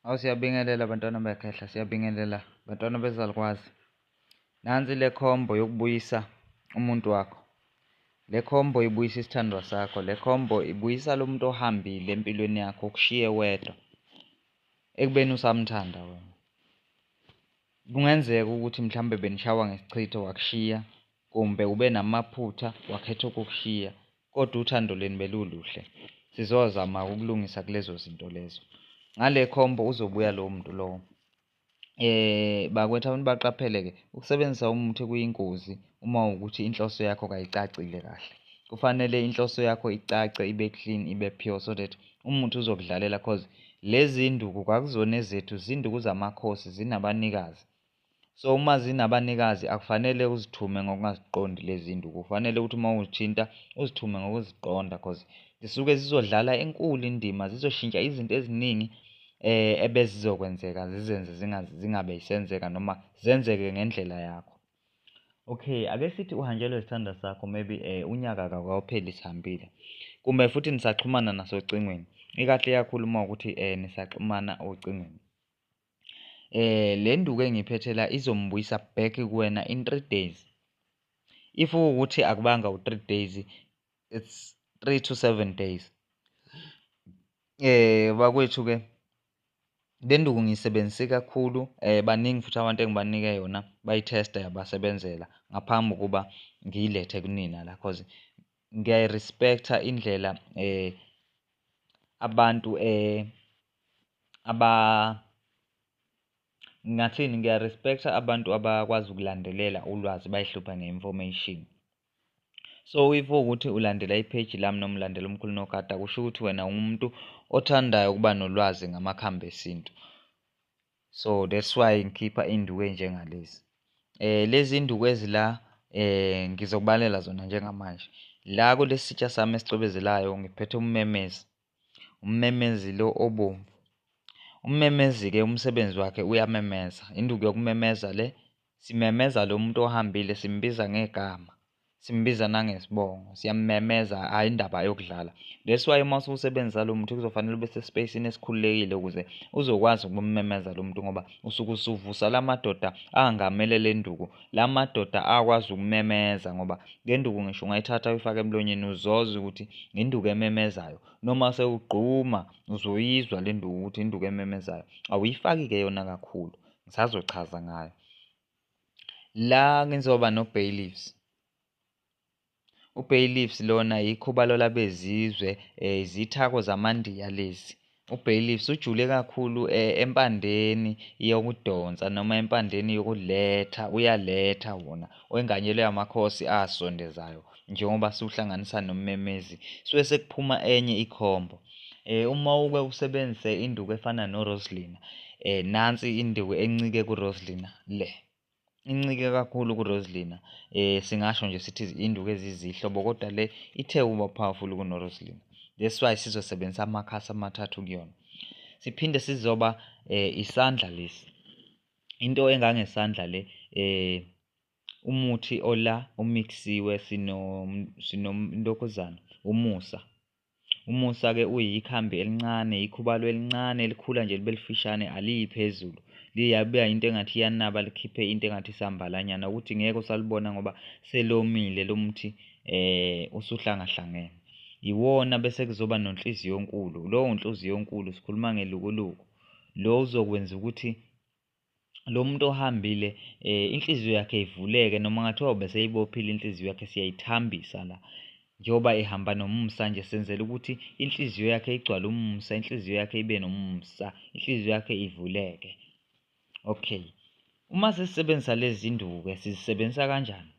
Siyabingelela bantwana bekhehla, siyabingelela bantwana bezalukwazi. Nansi le khombo yokubuyisa umuntu wakho. Le khombo ibuyisa isithandwa sakho. Le khombo ibuyisa lo muntu ohambile empilweni yakho ukushiye wedwa ekubeni usamthanda wena. Kungenzeka ukuthi mhlawumbe benishawa ngesichitho wakushiya, kumbe ube namaphutha wakhetha ukukushiya, kodwa uthando lwenu beluluhle. Sizozama ukulungisa kulezo zinto lezo. Ngale khombo uzobuya lowo muntu lowo. Bakwethu abantu baqaphele-ke, ukusebenzisa umuthi kuyingozi uma wukuthi inhloso yakho kayicacile kahle. Kufanele inhloso yakho icace, ibe clean, ibe pure so that umuthi uzokudlalela cause lezi nduku kwakuzona ezethu, zinduku zamakhosi, zinabanikazi. So uma zinabanikazi akufanele uzithume ngokungaziqondi lezi nduku. Kufanele ukuthi uma uzithinta uzithume ngokuziqonda cause zisuke zizodlala enkulu indima, zizoshintsha izinto eziningi ebezizokwenzeka zizenze zingabe zisenzeka noma zenzeke ngendlela yakho. Okay, ake sithi uhanjelwe isithandwa sakho maybe unyaka kawupheli sihambile. Kumbe futhi nisaxhumana nasocingweni. Ikahle kakhulu uma ukuthi nisaxhumana ocingweni. Le nduku engiphethe la izombuyisa back kuwena in 3 days. If ukuthi akubanga u-3 days, it's 3 to 7 days. Bakwethu-ke le nduku ngiyisebenzise kakhulu, baningi futhi abantu engibanike yona bayithesta yabasebenzela ngaphambi kokuba ngiyilethe kunina la cause ngiyayi-respect-a indlela abantu ngingathini, ngiya-respect-a abantu abakwazi ukulandelela ulwazi bayihlupha nge-information. So if ukuthi ulandela ipheji lami noma ulandela umkhulu nogada, kusho ukuthi wena umuntu othandayo ukuba nolwazi ngamakhambi esintu. So that's why ngikhipha induku ey'njengalezi. Lezi nduku ezila ngizokubalela zona njengamanje. La kulesi sitsha sami esicwebezelayo ngiphethe ummemezi. Ummemezi lo obomvu. Ummemezi-ke umsebenzi wakhe uyamemeza. Induku yokumemeza le, simemeza lo muntu ohambile, simbiza ngegama, simbiza nangesibongo, siyamemeza, hhayi indaba yokudlala. That's why uma ususebenzisa lo muntu kuzofanele ube sesipeyisini esikhululekile ukuze uzokwazi ukumemeza lo muntu ngoba usuke usuvusa la madoda angamele le nduku. La madoda akwazi ukumemeza ngoba le nduku ngisho ungayithatha uyifake emlonyeni uzoza ukuthi induku ememezayo. Noma sewugquma uzoyizwa le nduku ukuthi induku ememezayo. Awuyifaki-ke yona kakhulu, ngisazochaza ngayo. La ngizoba no-bay leaves. U-bay leaves lona ikhuba labezizwe, izithako zamandiya lezi. U-bay leaves ujule kakhulu empandeni yokudonsa noma empandeni yokuletha, uyaletha wona. Wenganyelwe amakhosi asondezayo njengoba siwuhlanganisa nommemezi. Suke sekuphuma enye ikhombo. Uma uke usebenzise induku efana no-roselina, nansi induku encike ku-roselina le. Incike kakhulu ku-roselina. Singasho nje sithi induku ezizihlobo kodwa le ithe ukuba powerful kuno-roselina. That's why sizosebenzisa amakhasi amathathu kuyona. Siphinde sizoba isandla lesi. Into engangesandla le umuthi ola umikisiwe sinontokozana, umusa. Umusa-ke uyikhambi elincane, ikhubalo elincane elikhula nje libe lifishane, aliyi phezulu. Liyabuya into engathi iyanaba likhiphe into engathi isambalanyana ukuthi ngeke usalibona ngoba selomile lo muthi usuhlangahlangene. Iwona bese kuzoba nonhliziyo enkulu. Lowo nhliziyo enkulu sikhuluma ngelukuluku. Lo uzokwenza ukuthi lo muntu ohambile inhliziyo yakhe ivuleke noma ngathiwa ubeseyibophile inhliziyo yakhe siyayithambisa la. Njengoba ehamba nomusa nje senzela ukuthi inhliziyo yakhe igcwale umusa, inhliziyo yakhe ibe nomusa, inhliziyo yakhe ivuleke. Okay. Uma sisebenzisa lezi nduku-ke sizisebenzisa kanjani?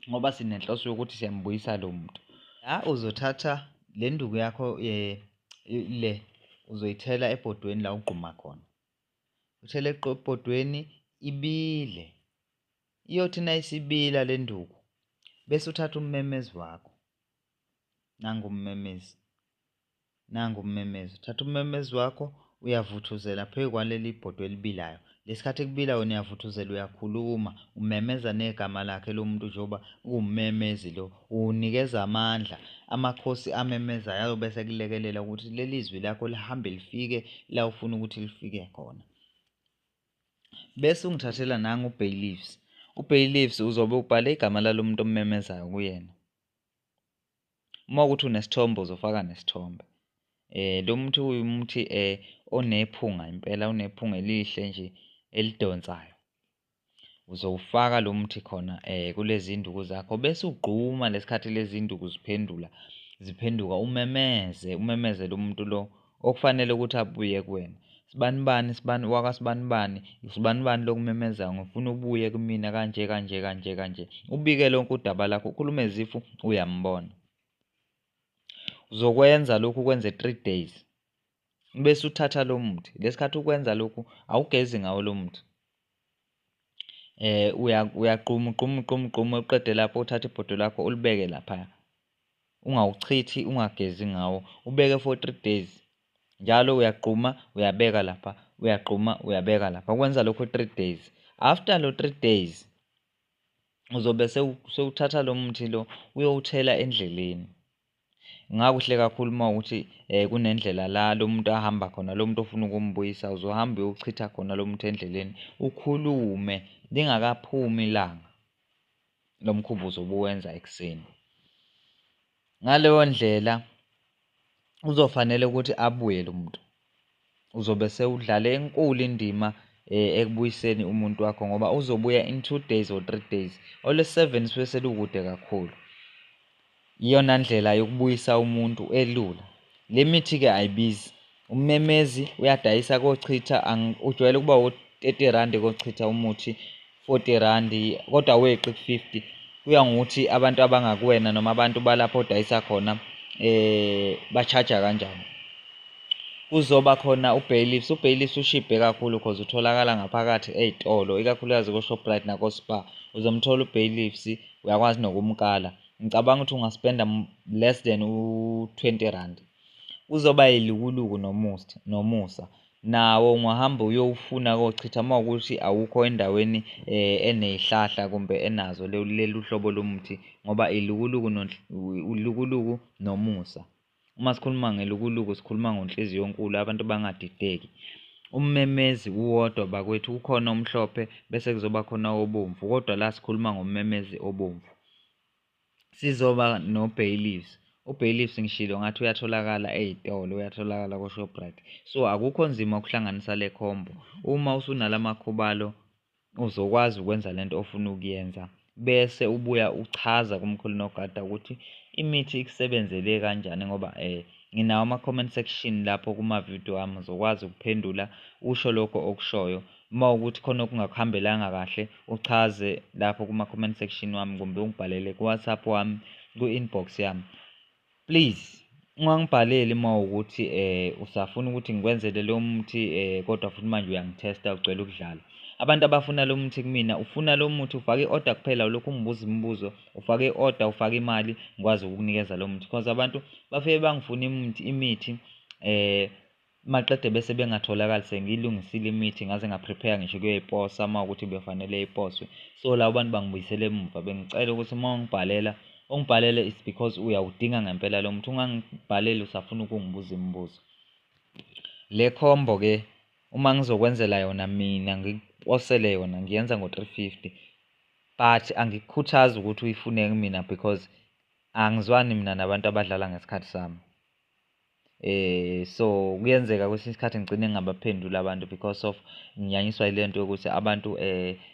Ngoba sinenhloso yokuthi siyambuyisa lo muntu. La uzothatha le nduku yakho le uzoyithela ebhodweni la ugquma khona. Uthele ebhodweni ibile. Iyothi nayisibila le nduku bese uthatha ummemezi wakho. Nangu ummemezi. Uthatha ummemezi wakho uyavuthuzela phezu kwaleli bhodwe elibilayo. Lesikhathi kubilayo niyavuthuzela, uyakhuluma, umemeza negama lakhe lo muntu njengoba uwumemezi lo, uwunikeza amandla. Amakhosi amemezayo ayobe sekulekelela ukuthi leli zwi lakho lihambe lifike la ufuna ukuthi lifike khona. Bese ungithathela nangu u-bailiffs. U-bailiffs uzobe ubhale igama lalo muntu ommemezayo kuyena. Uma ukuthi unesithombe uzofaka nesithombe. Lo muntu uyumuthi onephunga impela, unephunga elihle nje elidonsayo. Uzowufaka lo muthi khona kulezi induku zakho bese ugquma lesikhathi lezi induku ziphenduka, umemeze lo muntu lo okufanele ukuthi abuye kuwena. Sibanibani lokumemezayo, ngifuna ubuye kumina kanje. Ubike lonke udaba lakho, ukhulume ezifu uyambona. Uzokwenza lokhu kwenze 3 days. Bese uthatha lo muthi. Lesikhathi ukwenza lokhu awugezi ngawo lo muthi. Uyagquma uqede lapho uthatha ibhodwe lakho ulibeke lapha. Ungawuchithi, ungagezi ngawo. Ubeke for 3 days. Njalo uyagquma uyabeka lapha, uyagquma uyabeka lapha. Ukwenza lokho 3 days. After lo 3 days uzobe sewuthatha lo muthi lo uyowuthela endleleni. Ngakuhle kakhulu uma ukuthi kunendlela la lo muntu ahamba khona, lo muntu ofuna ukumbuyisa uzohamba uyowuchitha khona lo muntu endleleni. Ukhulume lingakaphumi ilanga. Lo mkhuba uzobe uwenza ekuseni. Ngaleyo ndlela uzofanele ukuthi abuye lo muntu. Uzobe sewudlale enkulu indima ekubuyiseni umuntu wakho ngoba uzobuya in 2 days or 3 days. Ole7 suke selukude kakhulu. Iyona ndlela yokubuyisa umuntu elula. Le mithi-ke ayibizi. Ummemezi uyadayisa kochitha, ujwayele ukuba u-R30 kochitha umuthi, R40 kodwa weqi ku-50. Kuya ngokuthi abantu abangakuwena noma abantu balapho odayisa khona ba-charge-a kanjani. Kuzoba khona u-bailiffs. U-bailiffs ushibhe kakhulu because utholakala ngaphakathi ey'tolo, ikakhulukazi ko-Shoprite nako-Spar. Uzomthola u-bailiffs, uyakwazi nokumkala. Ngicabanga ukuthi ungaspenda less than u-R20. Uzoba yilukuluku nomusa. Nawo ungahamba uyowufuna kochitha uma ukuthi awukho endaweni eney'hlahla kumbe enazo lelu hlobo lomuthi ngoba ilukuluku nomusa. Uma sikhuluma ngelukuluku sikhuluma ngenhliziyo enkulu, abantu bangadideki. Ummemezi uwodwa bakwethu, ukhona omhlophe bese kuzoba khona obomvu, kodwa la sikhuluma ngommemezi obomvu. Sizoba no-bailiffs. U-bailiffs ngishilo ngathi uyatholakala ey'tolo, uyatholakala ko-Shoprite. So akukho nzima ukuhlanganisa le khombo. Uma usunalamakhubalo uzokwazi ukwenza lento ofuna ukuyenza bese ubuya uchaza kumkhulu nogada ukuthi imithi ikusebenzele kanjani ngoba nginawo ama-comment section lapho kuma-video ami uzokwazi ukuphendula usho lokho okushoyo. Uma ukuthi khona okungakuhambelanga kahle uchaze lapho kuma-comment section wami kumbe ungibhalele ku-WhatsApp wami ku-inbox yami. Please ungangibhaleli uma ukuthi usafuna ukuthi ngikwenzele lo muthi kodwa futhi manje uyangithesta ugcwele ukudlala. Abantu abafuna lo muthi kumina, ufuna lo muthi ufake i-order kuphela ulokhu ungibuza imibuzo, ufake i-order ufake imali ngikwazi ukukunikeza lo muthi because abantu bafike bangifuna imithi maqede bese bengatholakali sengiyilungisile imithi ngaze ngaprepare ngisho kuyoyiposa uma ukuthi befanele iposwe. So labo bantu bangibuyisele emuva. Bengicela ukuthi uma ungibhalele it's because uyawudinga ngempela lo muthi. Ungangibhaleli usafuna ukungibuza imibuzo. Le khombo-ke uma ngizokwenzela yona mina ngikuposele yona ngiyenza ngo-350 but angikukhuthazi ukuthi uyifune kumina because angizwani mina nabantu abadlala ngesikhathi sami. So kuyenzeka kwesinye isikhathi ngigcine ngingabaphenduli abantu because of nginyanyiswa ile nto yokuthi abantu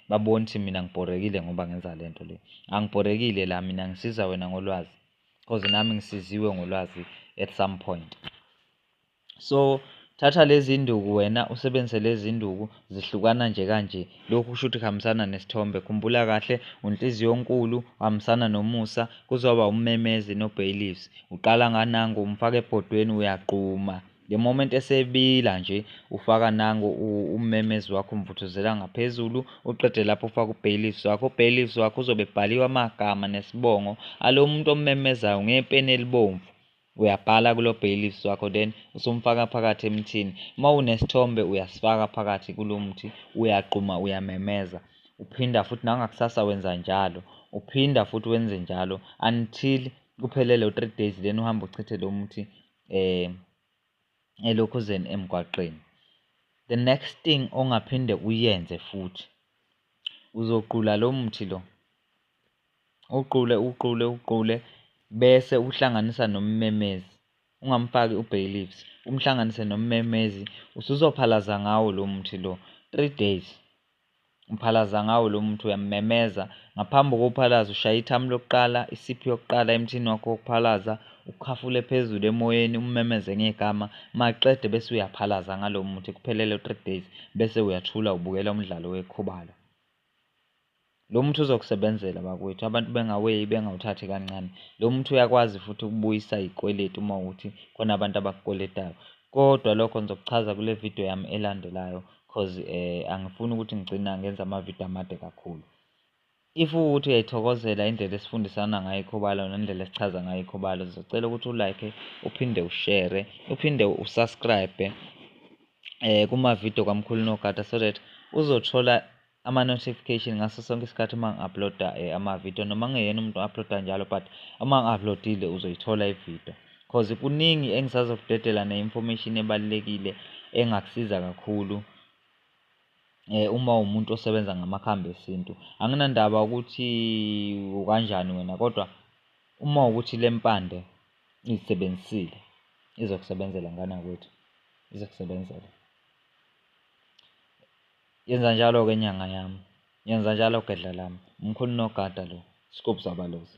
babone ukuthi mina ngibhorekile ngoba ngenza le nto le. Angibhorekile la, mina ngisiza wena ngolwazi because nami ngisiziwe ngolwazi at some point. So thatha lezi nduku wena usebenzise lezi nduku, zihlukana nje kanje. Lokhu kusho ukuthi kuhambisana nesithombe. Khumbula kahle, unhliziyo enkulu, uhambisana nomusa, kuzoba ummemezi no-bailiffs. Uqala nganango umfaka ebhodweni uyagquma. The moment esebila nje ufaka nango ummemezi wakho umvuthuzela ngaphezulu, uqede lapho ufaka u-bailiffs wakho. U-bailiffs wakho uzobe ebhaliwe amagama nesibongo alo muntu ommemezayo ngepeni elibomvu. uyabhala kulo bay leaves wakho then usumfaka phakathi emthini. Uma unesithombe uyasifaka phakathi kulo mthi, uyaqhuma, uyamemeza. Uphinda futhi nangakusasa wenza njalo, uphinda futhi wenze njalo until kuphelele u-3 days, then uhambe uchithe lo muthi elokhuzeni emgwaqeni. The next thing ongaphinde uyenze futhi, uzoqula lo mthi lo, uqule bese uhlanganisa nommemezi. Ungamfaki u-bay leaves, umhlanganise nommemezi. Usuzophalaza ngawo lo mthi lo 3 days. Uphalaza ngawo lo mthi, uyamemeza. Ngaphambi kokuphalaza ushaya ithamu lokuqala, isiphi yokuqala emthini wakho wokuphalaza, ukhafule phezulu emoyeni, ummemeze ngegama. Maqede bese uyaphalaza ngalo muthi kuphelele 3 days, bese uyathula ubukela umdlalo wekhubalo. Lo muthi uzokusebenzela bakwethu, abantu bengaweyi bengawuthathi kancane. Lo muthi uyakwazi futhi ukubuyisa iy'kweletu uma wukuthi khona abantu abakukweletayo. Kodwa lokho ngizokuchaza kule video yami elandelayo cause angifuni ukuthi ngigcina ngenza amavidiyo amade kakhulu. If ukuthi uyayithokozela indlela esifundisana ngayo ikhubalo nendlela esichaza ngayo ikhubalo, ngizocela ukuthi u-like, uphinde ushare, uphinde usubscribe kumavidiyo kaMkhulu Nogada so that uzothola ama-notification ngaso sonke isikhathi uma ngi-upload-a amavidiyo, noma ngingeyena umuntu o-upload-a njalo but uma ngi-upload-ile uzoyithola ividiyo cause kuningi engisazokudedela ne-information ebalulekile engakusiza kakhulu uma uwumuntu osebenza ngamakhambi esintu. Anginandaba ukuthi ukanjani wena, kodwa uma wukuthi le mpande uyisebenzisile izokusebenzela nganakwethu, izokusebenzela. Yenza njalo-ke nyanga yami, yenza njalo gedla lami. Umkhulu Nogada lo, Scoop zabalozi.